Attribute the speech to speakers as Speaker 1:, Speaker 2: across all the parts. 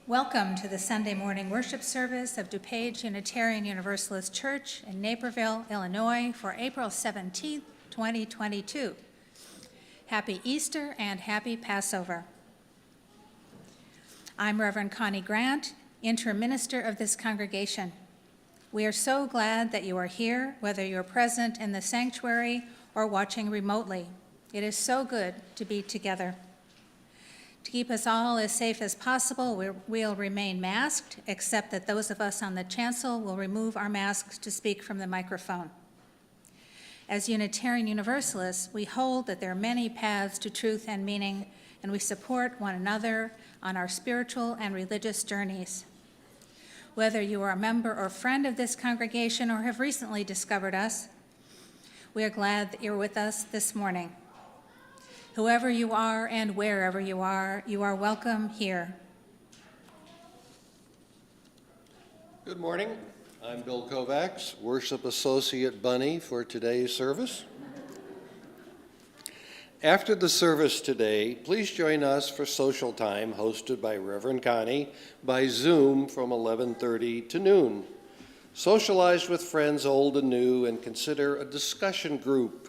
Speaker 1: Welcome to the Sunday morning worship service of DuPage Unitarian Universalist Church in Naperville, Illinois for April 17th, 2022. Happy Easter and happy Passover. I'm Reverend Connie Grant, interim minister of this congregation. We are so glad that you are here, whether you're present in the sanctuary or watching remotely. It is so good to be together. To keep us all as safe as possible, we'll remain masked, except that those of us on the chancel will remove our masks to speak from the microphone. As Unitarian Universalists, we hold that there are many paths to truth and meaning, and we support one another on our spiritual and religious journeys. Whether you are a member or friend of this congregation or have recently discovered us, we are glad that you're with us this morning. Whoever you are and wherever you are welcome here.
Speaker 2: Good morning. I'm Bill Kovacs, Worship Associate Bunny for today's service. After the service today, please join us for social time hosted by Reverend Connie by Zoom from 11:30 to noon. Socialize with friends old and new and consider a discussion group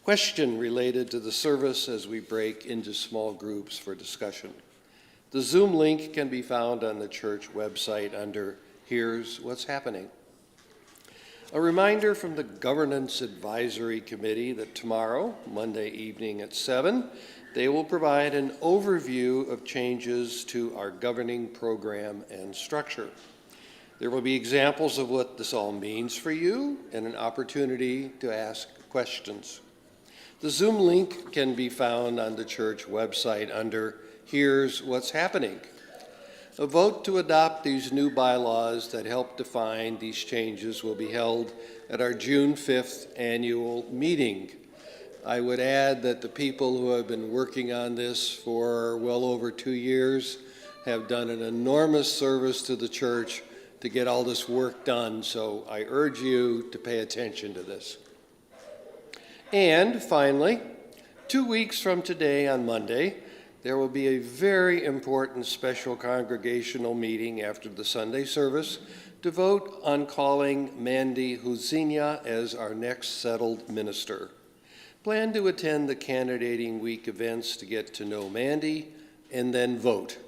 Speaker 2: question related to the service as we break into small groups for discussion. The Zoom link can be found on the church website under Here's What's Happening. A reminder from the Governance Advisory Committee that tomorrow, Monday evening at 7, they will provide an overview of changes to our governing program and structure. There will be examples of what this all means for you and an opportunity to ask questions. The Zoom link can be found on the church website under Here's What's Happening. A vote to adopt these new bylaws that help define these changes will be held at our June 5th annual meeting. I would add that the people who have been working on this for well over 2 years have done an enormous service to the church to get all this work done, so I urge you to pay attention to this. And finally, 2 weeks from today on Monday, there will be a very important special congregational meeting after the Sunday service to vote on calling Mandy Huzinia as our next settled minister. Plan to attend the candidating week events to get to know Mandy and then vote.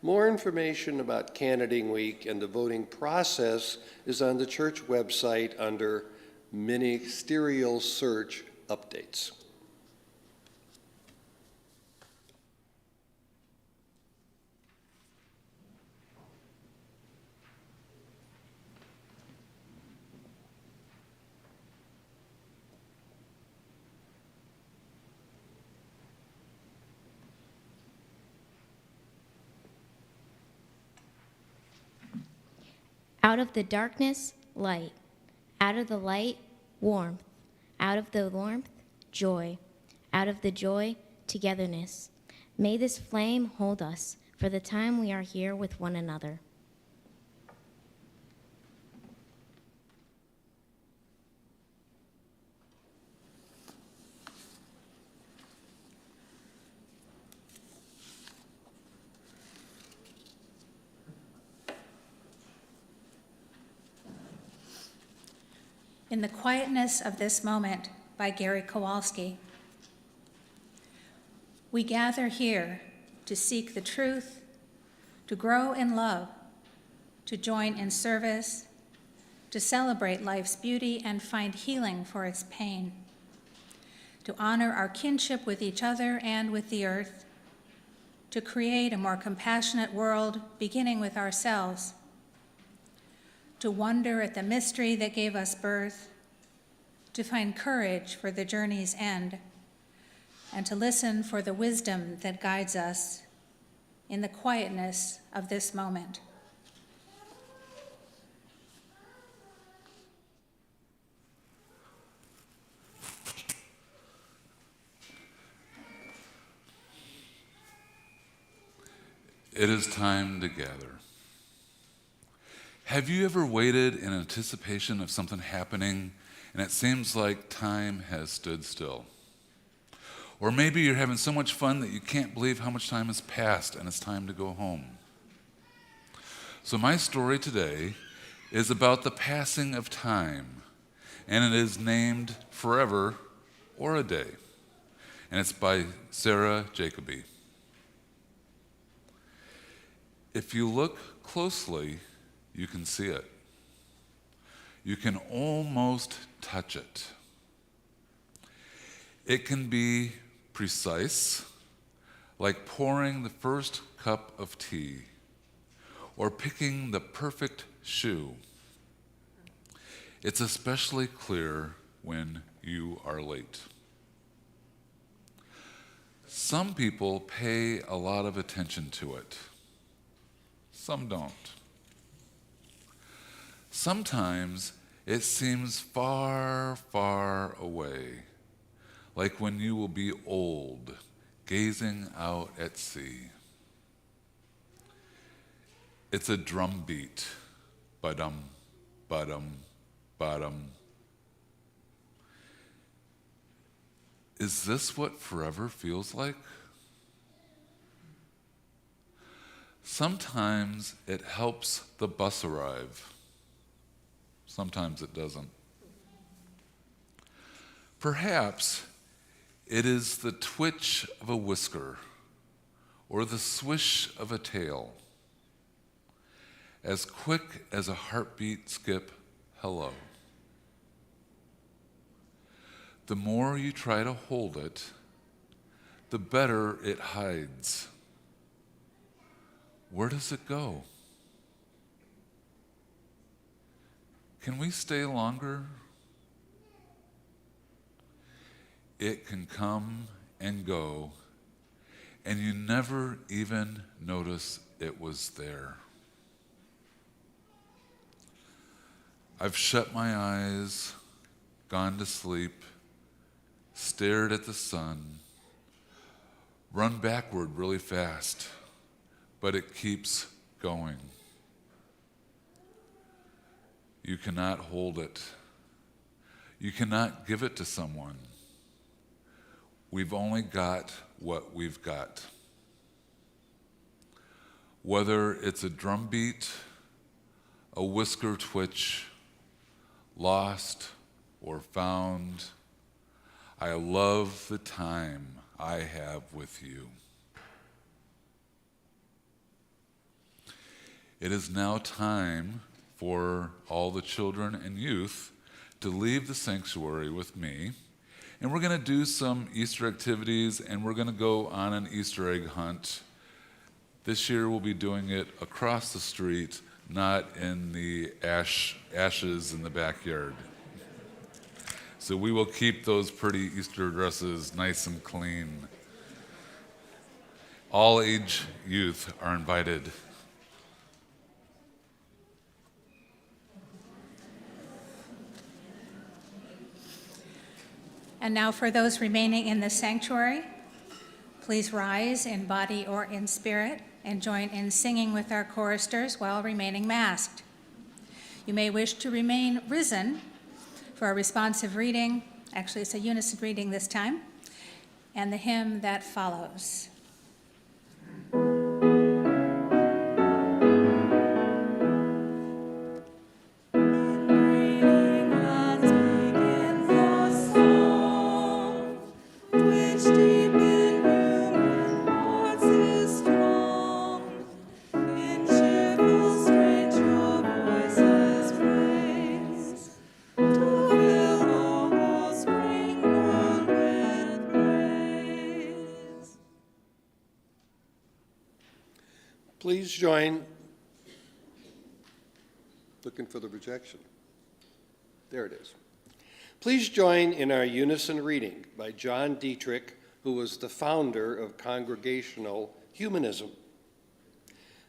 Speaker 2: More information about candidating week and the voting process is on the church website under Ministerial Search Updates.
Speaker 3: Out of the darkness, light. Out of the light, warmth. Out of the warmth, joy. Out of the joy, togetherness. May this flame hold us for the time we are here with one another.
Speaker 1: In the Quietness of This Moment by Gary Kowalski. We gather here to seek the truth, to grow in love, to join in service, to celebrate life's beauty and find healing for its pain, to honor our kinship with each other and with the earth, to create a more compassionate world beginning with ourselves, to wonder at the mystery that gave us birth, to find courage for the journey's end, and to listen for the wisdom that guides us in the quietness of this moment.
Speaker 4: It is time to gather. Have you ever waited in anticipation of something happening and it seems like time has stood still? Or maybe you're having so much fun that you can't believe how much time has passed and it's time to go home. So my story today is about the passing of time, and it is named Forever or a Day. And it's by Sarah Jacoby. If you look closely, you can see it. You can almost touch it. It can be precise, like pouring the first cup of tea or picking the perfect shoe. It's especially clear when you are late. Some people pay a lot of attention to it. Some don't. Sometimes it seems far, far away, like when you will be old, gazing out at sea. It's a drum beat, ba-dum, ba-dum, ba-dum. Is this what forever feels like? Sometimes it helps the bus arrive. Sometimes it doesn't. Perhaps it is the twitch of a whisker or the swish of a tail, as quick as a heartbeat skip hello. The more you try to hold it, the better it hides. Where does it go? Can we stay longer? It can come and go, and you never even notice it was there. I've shut my eyes, gone to sleep, stared at the sun, run backward really fast, but it keeps going. You cannot hold it. You cannot give it to someone. We've only got what we've got. Whether it's a drumbeat, a whisker twitch, lost or found, I love the time I have with you. It is now time for all the children and youth to leave the sanctuary with me. And we're going to do some Easter activities, and we're going to go on an Easter egg hunt. This year we'll be doing it across the street, not in the ashes in the backyard. So we will keep those pretty Easter dresses nice and clean. All age youth are invited.
Speaker 1: And now for those remaining in the sanctuary, please rise in body or in spirit and join in singing with our choristers while remaining masked. You may wish to remain risen for a responsive reading. Actually, it's a unison reading this time, and the hymn that follows.
Speaker 2: Please join, looking for the rejection. There it is. Please join in our unison reading by John Dietrich, who was the founder of Congregational Humanism.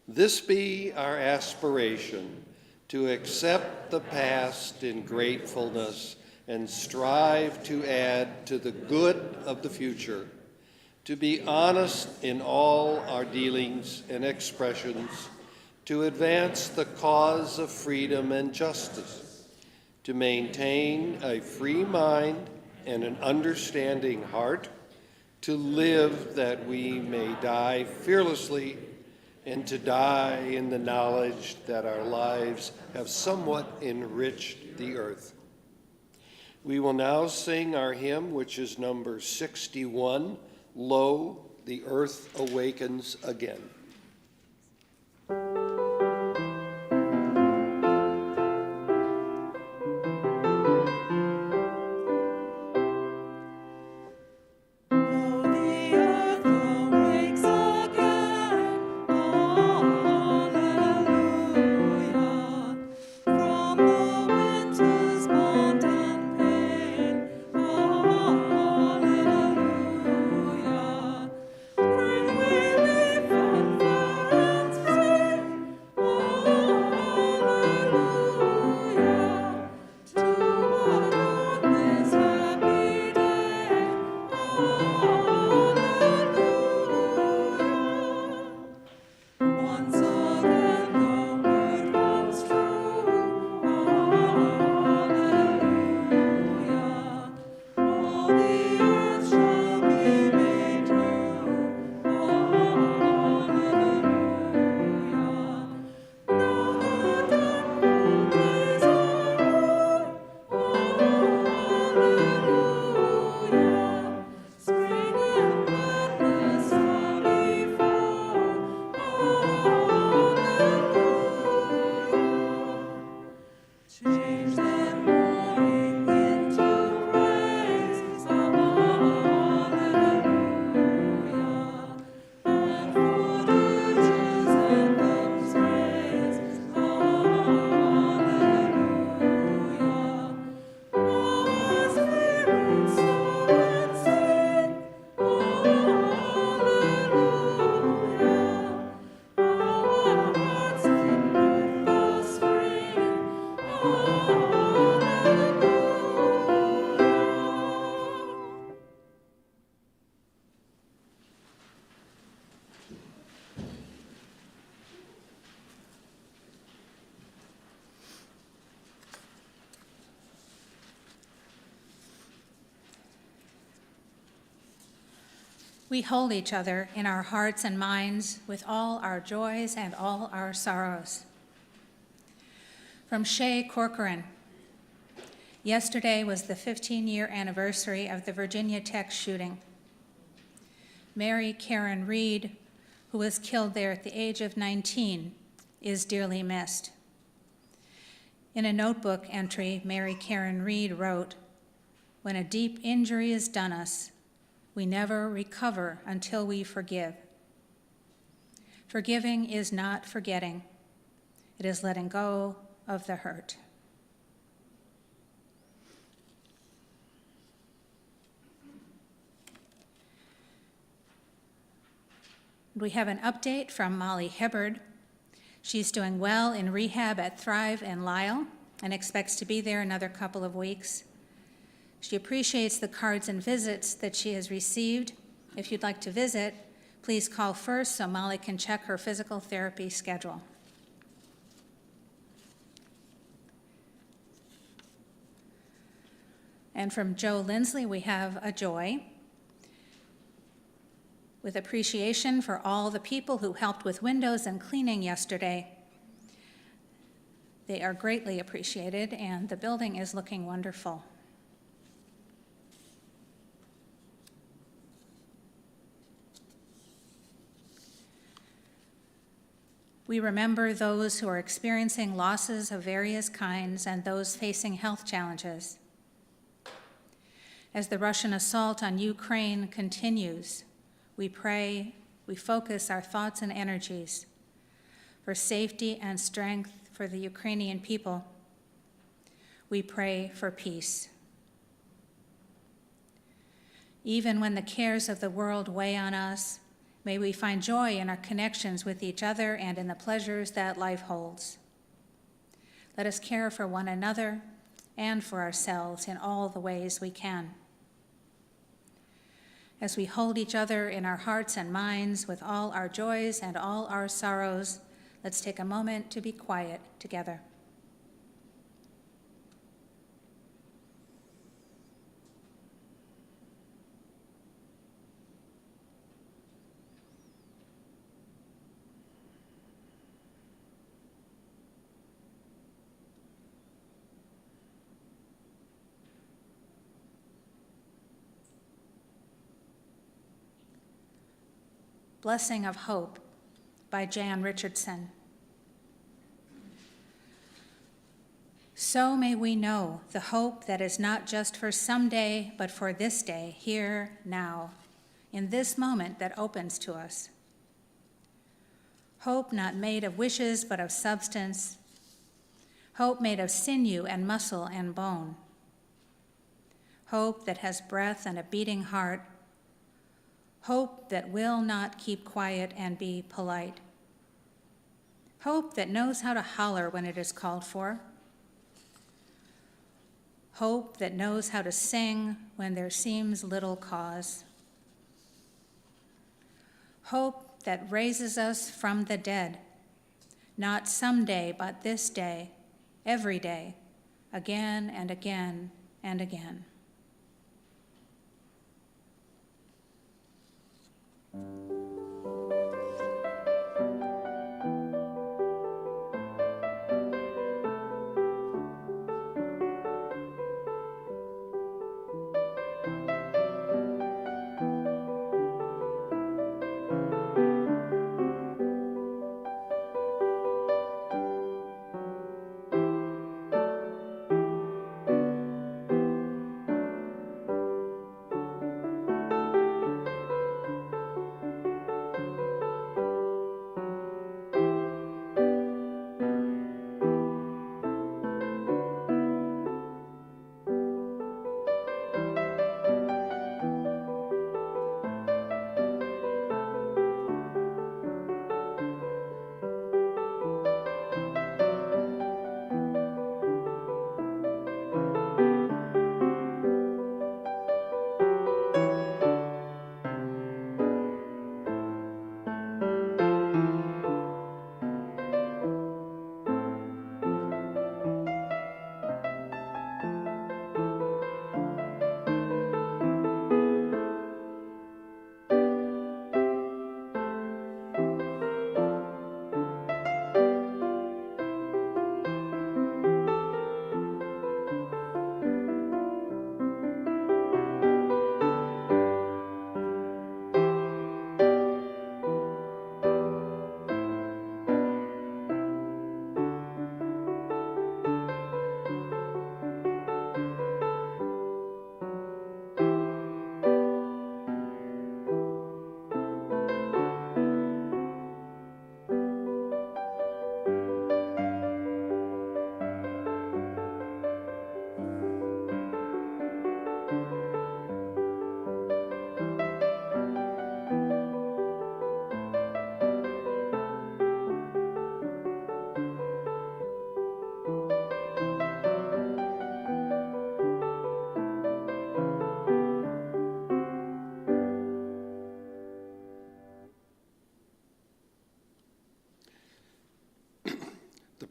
Speaker 2: This be our aspiration, to accept the past in gratefulness and strive to add to the good of the future, to be honest in all our dealings and expressions, to advance the cause of freedom and justice, to maintain a free mind and an understanding heart, to live that we may die fearlessly, and to die in the knowledge that our lives have somewhat enriched the earth. We will now sing our hymn, which is number 61, Lo, the earth awakens again. We hold each other in our hearts and minds with all our joys and all our sorrows. From Shay Corcoran, yesterday was the 15-year anniversary of the Virginia Tech shooting. Mary Karen Reed, who was killed there at the age of 19, is dearly missed. In a notebook entry, Mary Karen Reed wrote, "When a deep injury is done us, we never recover until we forgive. Forgiving is not forgetting. It is letting go of the hurt." We have an update from Molly Hibbard. She's doing well in rehab at Thrive in Lisle and expects to be there another couple of weeks.
Speaker 1: She appreciates the cards and visits that she has received. If you'd like to visit, please call first so Molly can check her physical therapy schedule. And from Joe Lindsley, we have a joy. With appreciation for all the people who helped with windows and cleaning yesterday. They are greatly appreciated, and the building is looking wonderful. We remember those who are experiencing losses of various kinds and those facing health challenges. As the Russian assault on Ukraine continues, we pray, we focus our thoughts and energies for safety and strength for the Ukrainian people. We pray for peace. Even when the cares of the world weigh on us, may we find joy in our connections with each other and in the pleasures that life holds. Let us care for one another and for ourselves in all the ways we can. As we hold each other in our hearts and minds with all our joys and all our sorrows, let's take a moment to be quiet together. Blessing of Hope by Jan Richardson. So may we know the hope that is not just for someday, but for this day, here, now, in this moment that opens to us. Hope not made of wishes, but of substance. Hope made of sinew and muscle and bone. Hope that has breath and a beating heart. Hope that will not keep quiet and be polite. Hope that knows how to holler when it is called for. Hope that knows how to sing when there seems little cause. Hope that raises us from the dead, not someday, but this day, every day, again and again and again.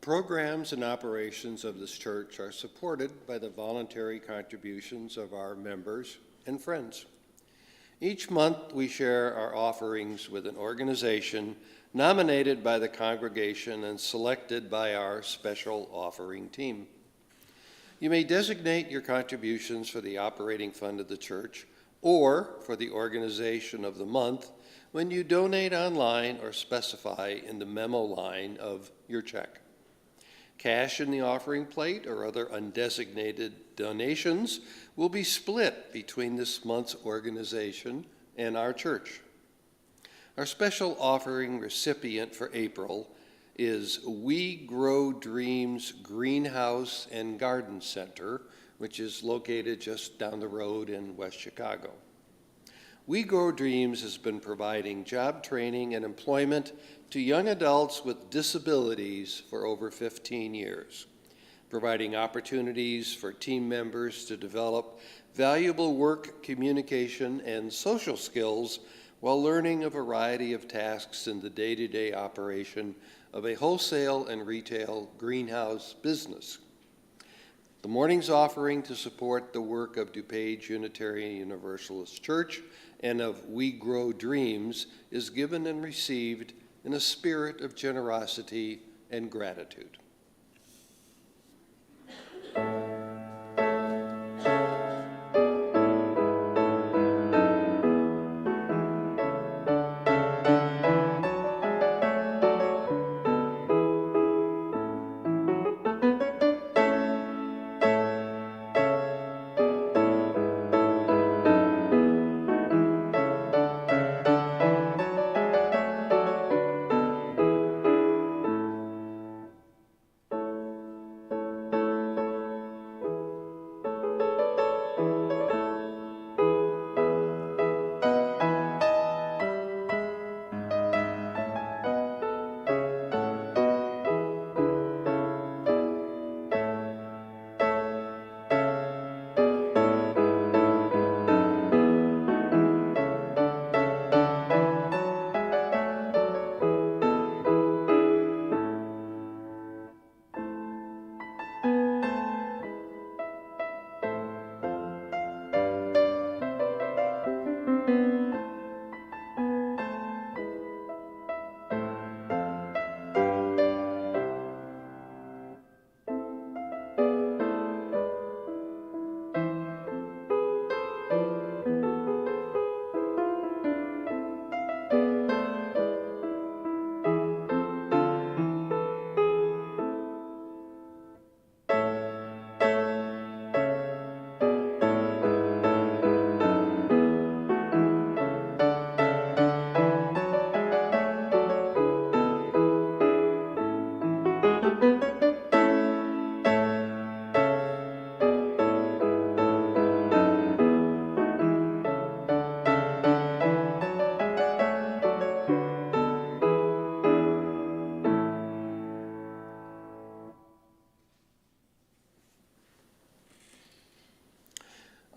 Speaker 2: programs and operations of this church are supported by the voluntary contributions of our members and friends. Each month, we share our offerings with an organization nominated by the congregation and selected by our special offering team. You may designate your contributions for the operating fund of the church or for the organization of the month when you donate online or specify in the memo line of your check. Cash in the offering plate or other undesignated donations will be split between this month's organization and our church. Our special offering recipient for April is We Grow Dreams Greenhouse and Garden Center, which is located just down the road in West Chicago. We Grow Dreams has been providing job training and employment to young adults with disabilities for over 15 years, providing opportunities for team members to develop valuable work, communication, and social skills while learning a variety of tasks in the day-to-day operation of a wholesale and retail greenhouse business. The morning's offering to support the work of DuPage Unitarian Universalist Church and of We Grow Dreams is given and received in a spirit of generosity and gratitude.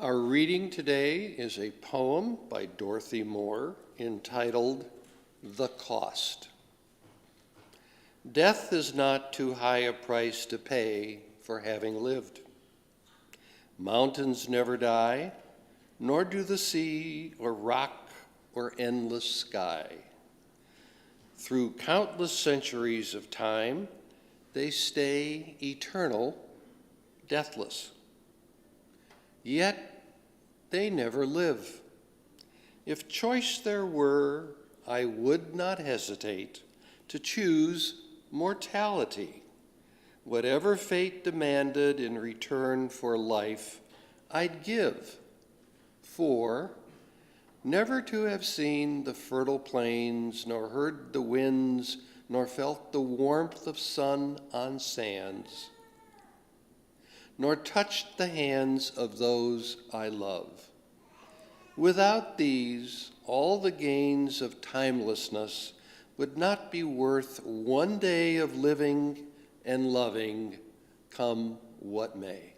Speaker 2: Our reading today is a poem by Dorothy Moore entitled The Cost. Death is not too high a price to pay for having lived. Mountains never die, nor do the sea or rock or endless sky. Through countless centuries of time, they stay eternal, deathless. Yet they never live. If choice there were, I would not hesitate to choose mortality. Whatever fate demanded in return for life, I'd give. For never to have seen the fertile plains, nor heard the winds, nor felt the warmth of sun on sands, nor touched the hands of those I love. Without these, all the gains of timelessness would not be worth one day of living and loving, come what may.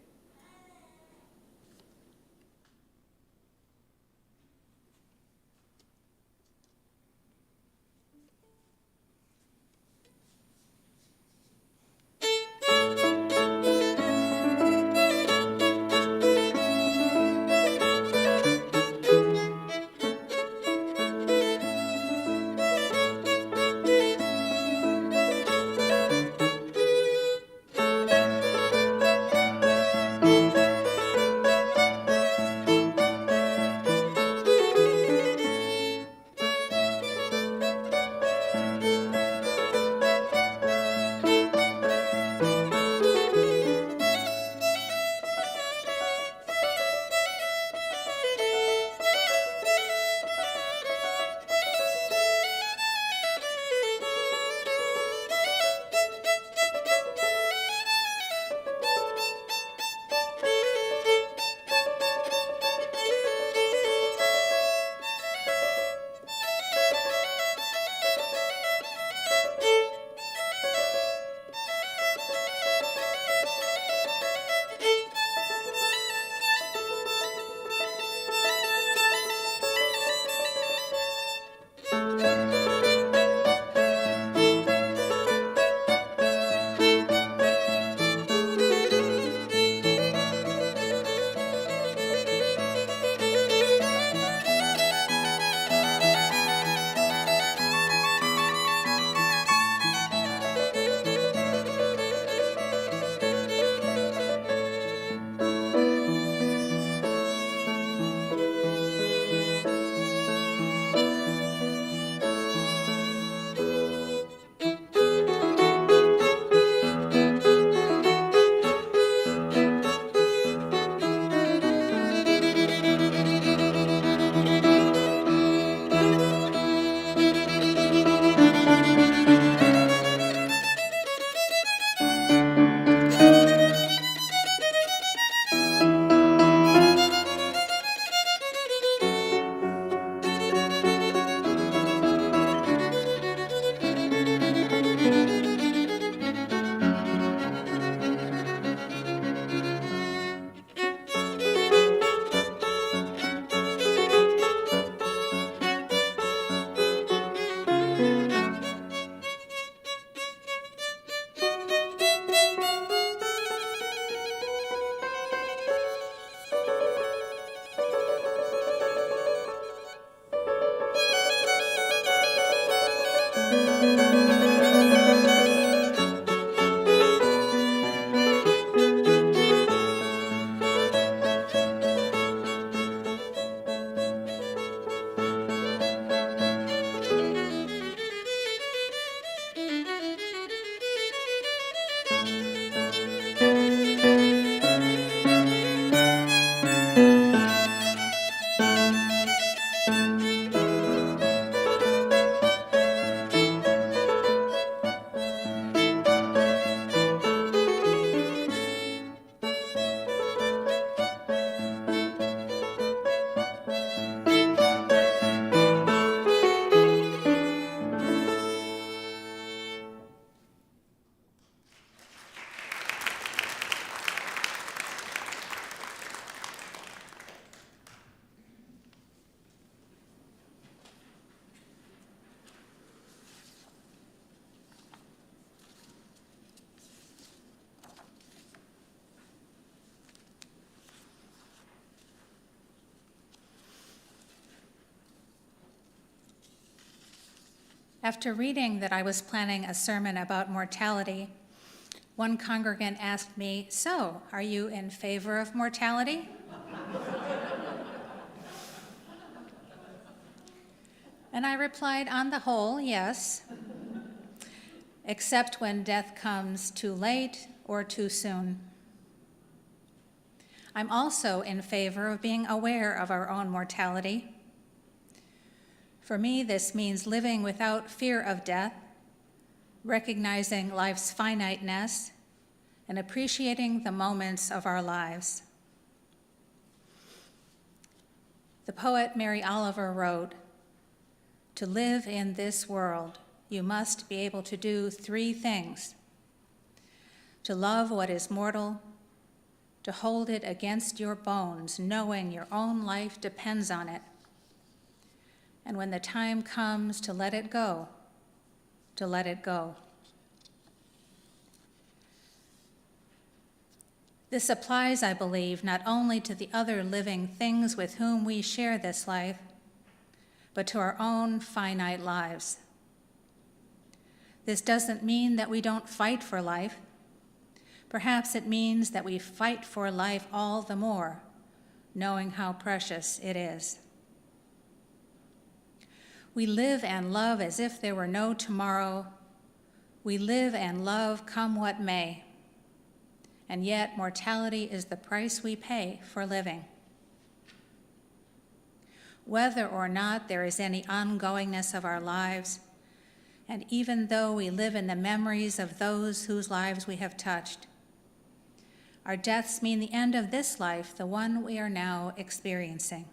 Speaker 1: After reading that I was planning a sermon about mortality, one congregant asked me, "So, are you in favor of mortality?" And I replied, on the whole, yes, except when death comes too late or too soon. I'm also in favor of being aware of our own mortality. For me, this means living without fear of death, recognizing life's finiteness, and appreciating the moments of our lives. The poet Mary Oliver wrote, "To live in this world, you must be able to do 3 things: to love what is mortal, to hold it against your bones, knowing your own life depends on it, and when the time comes to let it go, to let it go." This applies, I believe, not only to the other living things with whom we share this life, but to our own finite lives. This doesn't mean that we don't fight for life. Perhaps it means that we fight for life all the more, knowing how precious it is. We live and love as if there were no tomorrow. We live and love come what may. And yet mortality is the price we pay for living. Whether or not there is any ongoingness of our lives, and even though we live in the memories of those whose lives we have touched, our deaths mean the end of this life, the one we are now experiencing.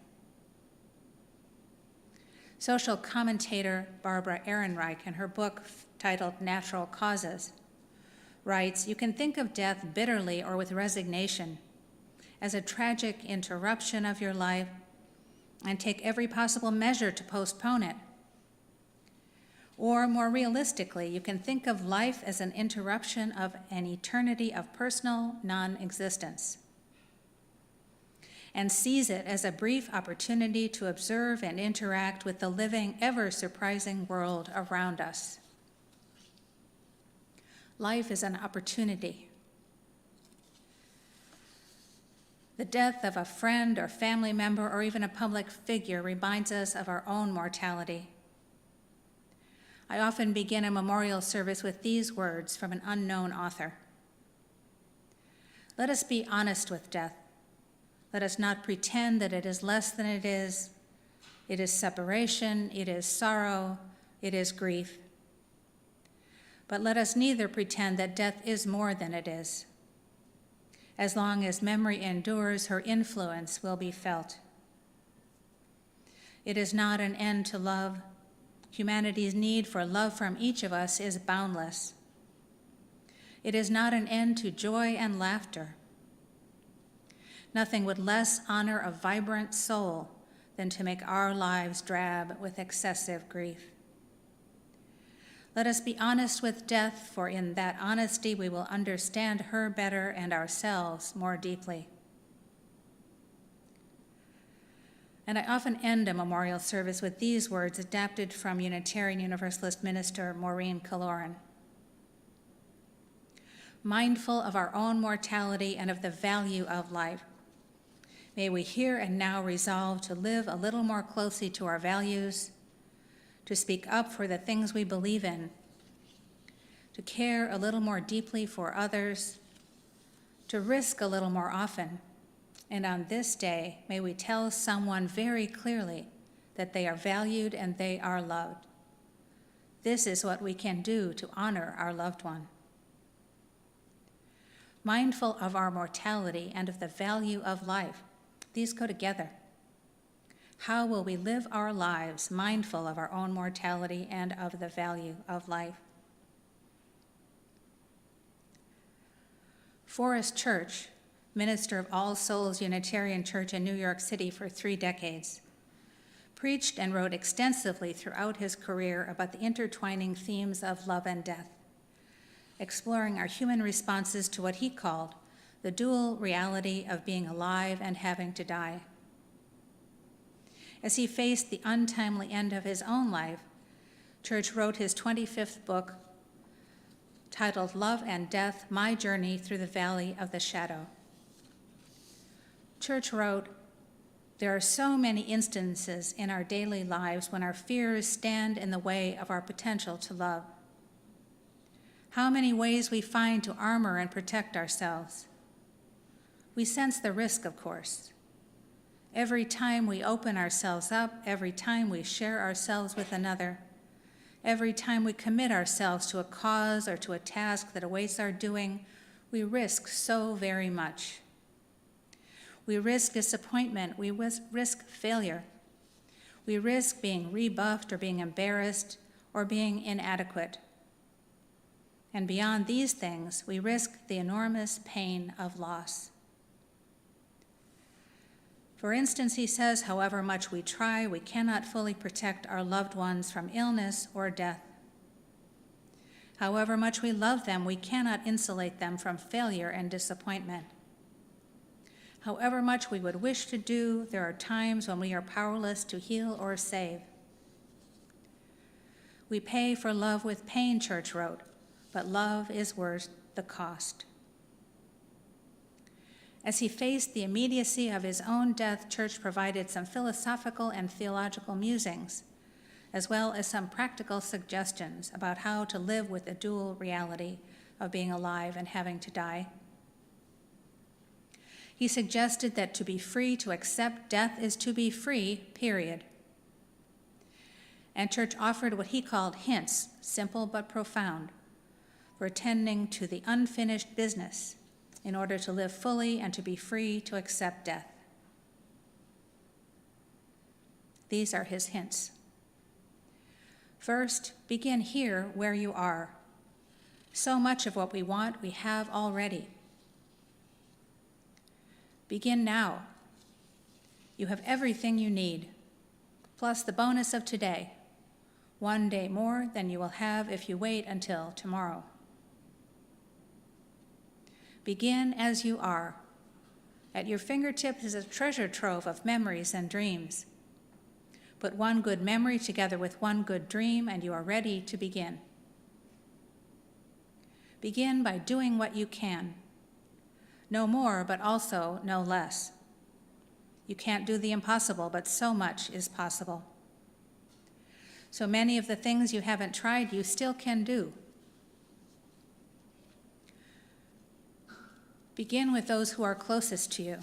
Speaker 1: Social commentator Barbara Ehrenreich, in her book titled Natural Causes, writes, "You can think of death bitterly or with resignation, as a tragic interruption of your life, and take every possible measure to postpone it. Or more realistically, you can think of life as an interruption of an eternity of personal non-existence, and seize it as a brief opportunity to observe and interact with the living, ever-surprising world around us." Life is an opportunity. The death of a friend or family member or even a public figure reminds us of our own mortality. I often begin a memorial service with these words from an unknown author. Let us be honest with death. Let us not pretend that it is less than it is. It is separation, it is sorrow, it is grief. But let us neither pretend that death is more than it is. As long as memory endures, her influence will be felt. It is not an end to love. Humanity's need for love from each of us is boundless. It is not an end to joy and laughter. Nothing would less honor a vibrant soul than to make our lives drab with excessive grief. Let us be honest with death, for in that honesty we will understand her better and ourselves more deeply. And I often end a memorial service with these words adapted from Unitarian Universalist minister Maureen Kaloran. Mindful of our own mortality and of the value of life, may we here and now resolve to live a little more closely to our values, to speak up for the things we believe in, to care a little more deeply for others, to risk a little more often, and on this day, may we tell someone very clearly that they are valued and they are loved. This is what we can do to honor our loved one. Mindful of our mortality and of the value of life, these go together. How will we live our lives mindful of our own mortality and of the value of life? Forrest Church, minister of All Souls Unitarian Church in New York City for 3 decades, preached and wrote extensively throughout his career about the intertwining themes of love and death, exploring our human responses to what he called the dual reality of being alive and having to die. As he faced the untimely end of his own life, Church wrote his 25th book, titled Love and Death, My Journey Through the Valley of the Shadow. Church wrote, "There are so many instances in our daily lives when our fears stand in the way of our potential to love. How many ways we find to armor and protect ourselves. We sense the risk, of course. Every time we open ourselves up, every time we share ourselves with another, every time we commit ourselves to a cause or to a task that awaits our doing, we risk so very much. We risk disappointment, we risk failure. We risk being rebuffed or being embarrassed or being inadequate. And beyond these things, we risk the enormous pain of loss. For instance, he says, however much we try, we cannot fully protect our loved ones from illness or death. However much we love them, we cannot insulate them from failure and disappointment. However much we would wish to do, there are times when we are powerless to heal or save. We pay for love with pain, Church wrote, but love is worth the cost. As he faced the immediacy of his own death, Church provided some philosophical and theological musings, as well as some practical suggestions about how to live with the dual reality of being alive and having to die. He suggested that to be free to accept death is to be free, period. And Church offered what he called hints, simple but profound, for attending to the unfinished business in order to live fully and to be free to accept death. These are his hints. First, begin here where you are. So much of what we want, we have already. Begin now. You have everything you need, plus the bonus of today, one day more than you will have if you wait until tomorrow. Begin as you are. At your fingertips is a treasure trove of memories and dreams. Put one good memory together with one good dream, and you are ready to begin. Begin by doing what you can. No more, but also no less. You can't do the impossible, but so much is possible. So many of the things you haven't tried, you still can do. Begin with those who are closest to you.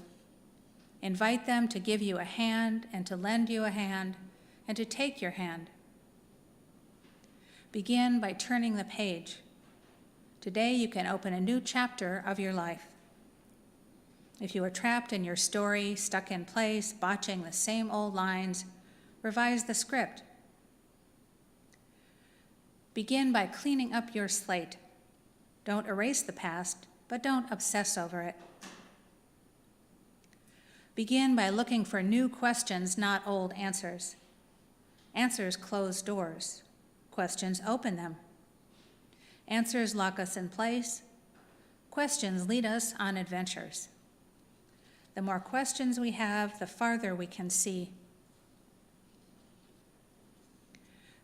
Speaker 1: Invite them to give you a hand and to lend you a hand and to take your hand. Begin by turning the page. Today you can open a new chapter of your life. If you are trapped in your story, stuck in place, botching the same old lines, revise the script. Begin by cleaning up your slate. Don't erase the past, but don't obsess over it. Begin by looking for new questions, not old answers. Answers close doors. Questions open them. Answers lock us in place. Questions lead us on adventures. The more questions we have, the farther we can see.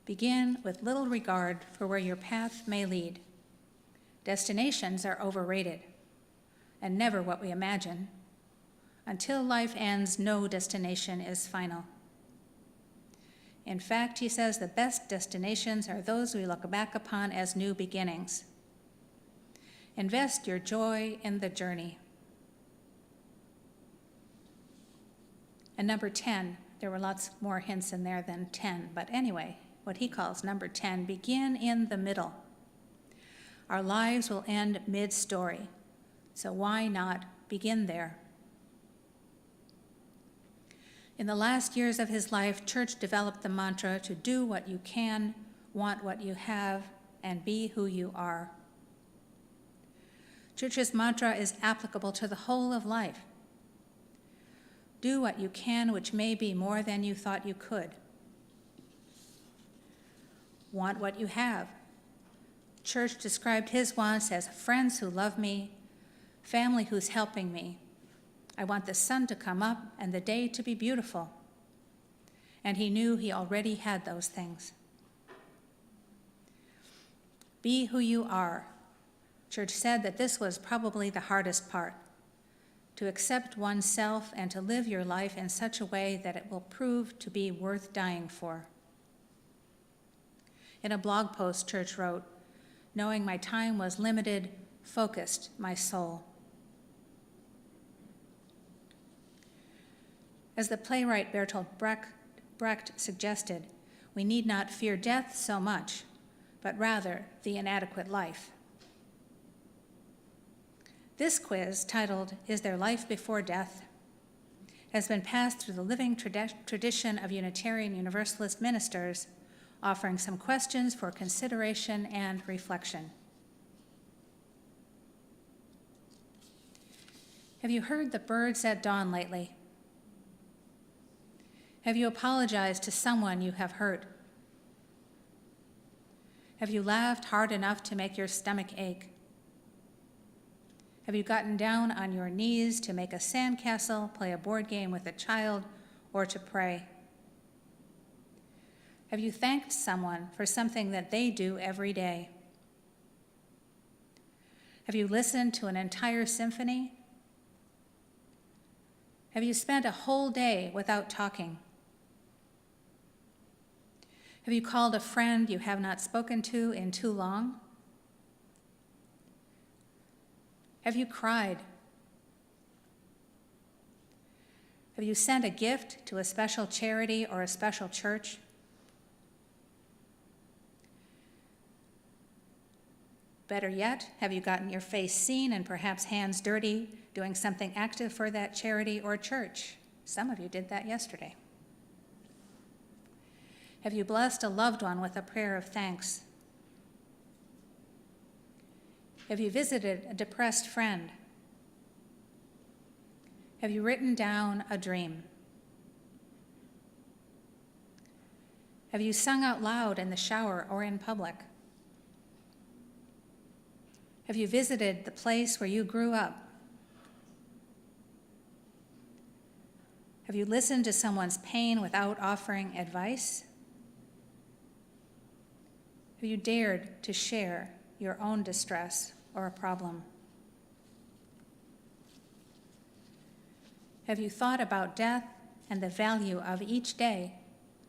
Speaker 1: Begin with little regard for where your path may lead. Destinations are overrated, and never what we imagine. Until life ends, no destination is final. In fact, he says the best destinations are those we look back upon as new beginnings. Invest your joy in the journey. And number 10, there were lots more hints in there than 10, but anyway, what he calls number 10, begin in the middle. Our lives will end mid-story, so why not begin there? In the last years of his life, Church developed the mantra to do what you can, want what you have, and be who you are. Church's mantra is applicable to the whole of life. Do what you can, which may be more than you thought you could. Want what you have. Church described his wants as friends who love me, family who's helping me. I want the sun to come up and the day to be beautiful. And he knew he already had those things. Be who you are. Church said that this was probably the hardest part, to accept oneself and to live your life in such a way that it will prove to be worth dying for. In a blog post, Church wrote, "Knowing my time was limited focused my soul." As the playwright Bertolt Brecht suggested, we need not fear death so much, but rather the inadequate life. This quiz, titled, "Is There Life Before Death?" has been passed through the living tradition of Unitarian Universalist ministers, offering some questions for consideration and reflection. Have you heard the birds at dawn lately? Have you apologized to someone you have hurt? Have you laughed hard enough to make your stomach ache? Have you gotten down on your knees to make a sandcastle, play a board game with a child, or to pray? Have you thanked someone for something that they do every day? Have you listened to an entire symphony? Have you spent a whole day without talking? Have you called a friend you have not spoken to in too long? Have you cried? Have you sent a gift to a special charity or a special church? Better yet, have you gotten your face seen and perhaps hands dirty doing something active for that charity or church? Some of you did that yesterday. Have you blessed a loved one with a prayer of thanks? Have you visited a depressed friend? Have you written down a dream? Have you sung out loud in the shower or in public? Have you visited the place where you grew up? Have you listened to someone's pain without offering advice? Have you dared to share your own distress or a problem? Have you thought about death and the value of each day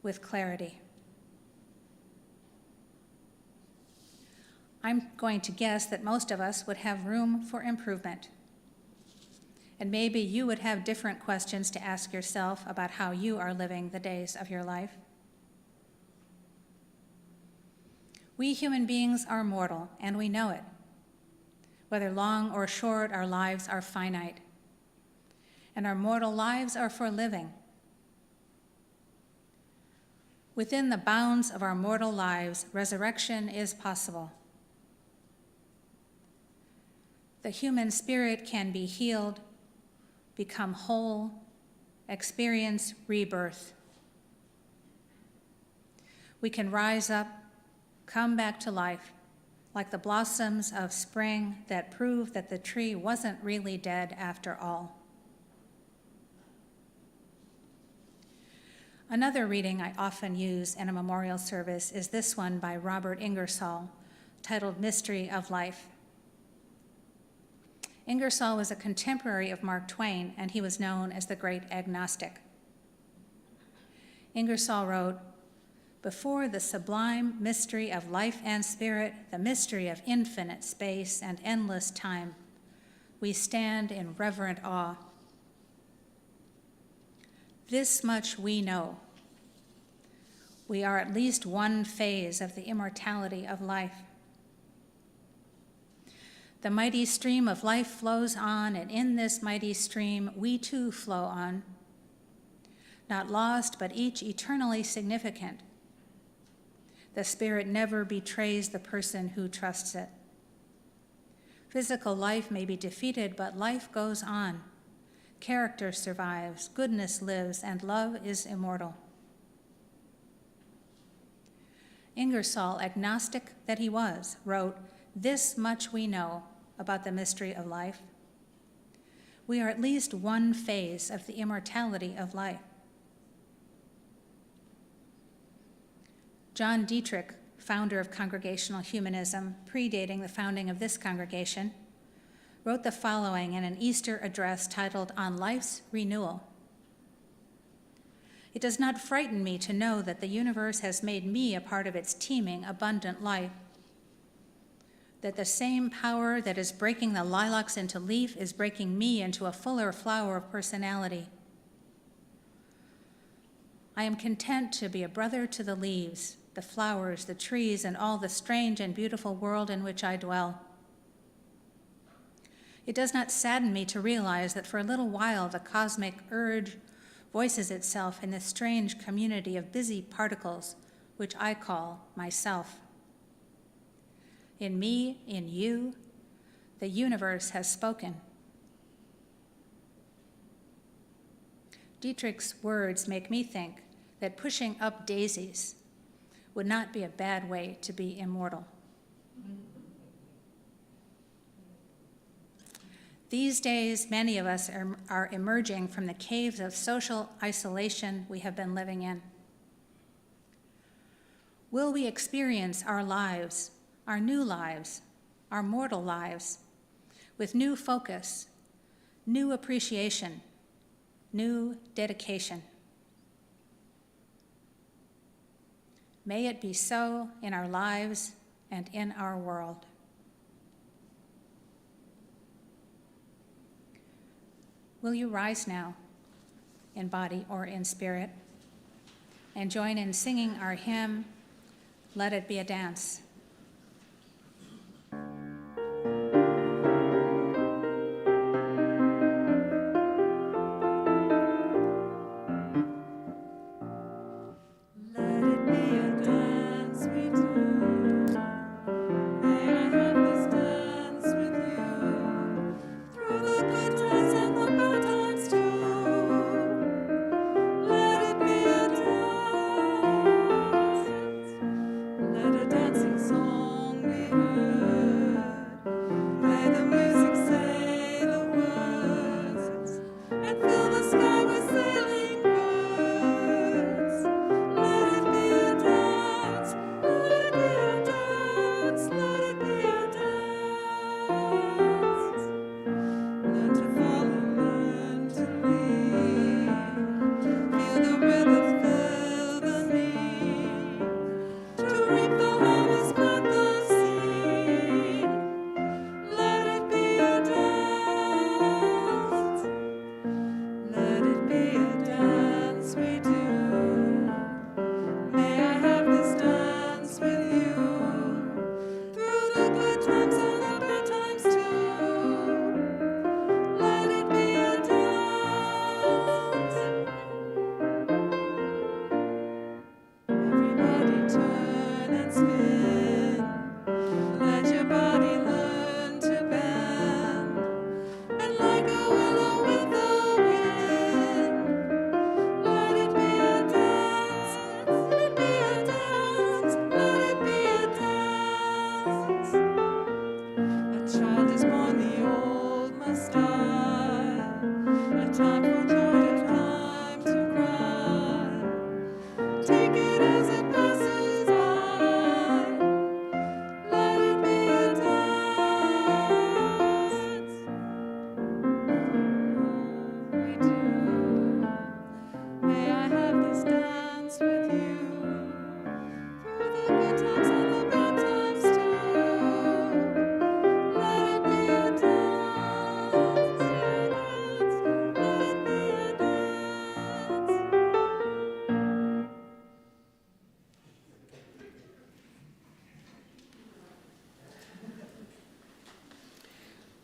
Speaker 1: with clarity? I'm going to guess that most of us would have room for improvement. And maybe you would have different questions to ask yourself about how you are living the days of your life. We human beings are mortal, and we know it. Whether long or short, our lives are finite. And our mortal lives are for living. Within the bounds of our mortal lives, resurrection is possible. The human spirit can be healed, become whole, experience rebirth. We can rise up, come back to life, like the blossoms of spring that prove that the tree wasn't really dead after all. Another reading I often use in a memorial service is this one by Robert Ingersoll, titled Mystery of Life. Ingersoll was a contemporary of Mark Twain, and he was known as the great agnostic. Ingersoll wrote, "Before the sublime mystery of life and spirit, the mystery of infinite space and endless time, we stand in reverent awe. This much we know. We are at least one phase of the immortality of life. The mighty stream of life flows on, and in this mighty stream we too flow on, not lost, but each eternally significant. The spirit never betrays the person who trusts it. Physical life may be defeated, but life goes on. Character survives, goodness lives, and love is immortal." Ingersoll, agnostic that he was, wrote, "This much we know about the mystery of life. We are at least one phase of the immortality of life." John Dietrich founder of Congregational Humanism, predating the founding of this congregation, wrote the following in an Easter address titled On Life's Renewal. It does not frighten me to know that the universe has made me a part of its teeming, abundant life, that the same power that is breaking the lilacs into leaf is breaking me into a fuller flower of personality. I am content to be a brother to the leaves, the flowers, the trees, and all the strange and beautiful world in which I dwell. It does not sadden me to realize that for a little while the cosmic urge voices itself in this strange community of busy particles, which I call myself. In me, in you, the universe has spoken. Dietrich's words make me think that pushing up daisies would not be a bad way to be immortal. These days, many of us are emerging from the caves of social isolation we have been living in. Will we experience our lives, our new lives, our mortal lives, with new focus, new appreciation, new dedication? May it be so in our lives and in our world. Will you rise now, in body or in spirit, and join in singing our hymn, Let It Be a Dance?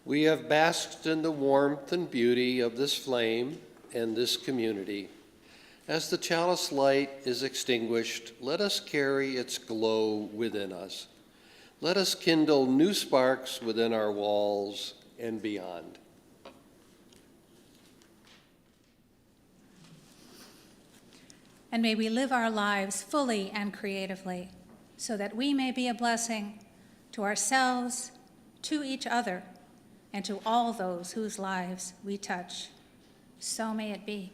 Speaker 2: We have basked in the warmth and beauty of this flame and this community. As the chalice light is extinguished, let us carry its glow within us. Let us kindle new sparks within our walls and beyond.
Speaker 1: And may we live our lives fully and creatively, so that we may be a blessing to ourselves, to each other, and to all those whose lives we touch. So may it be.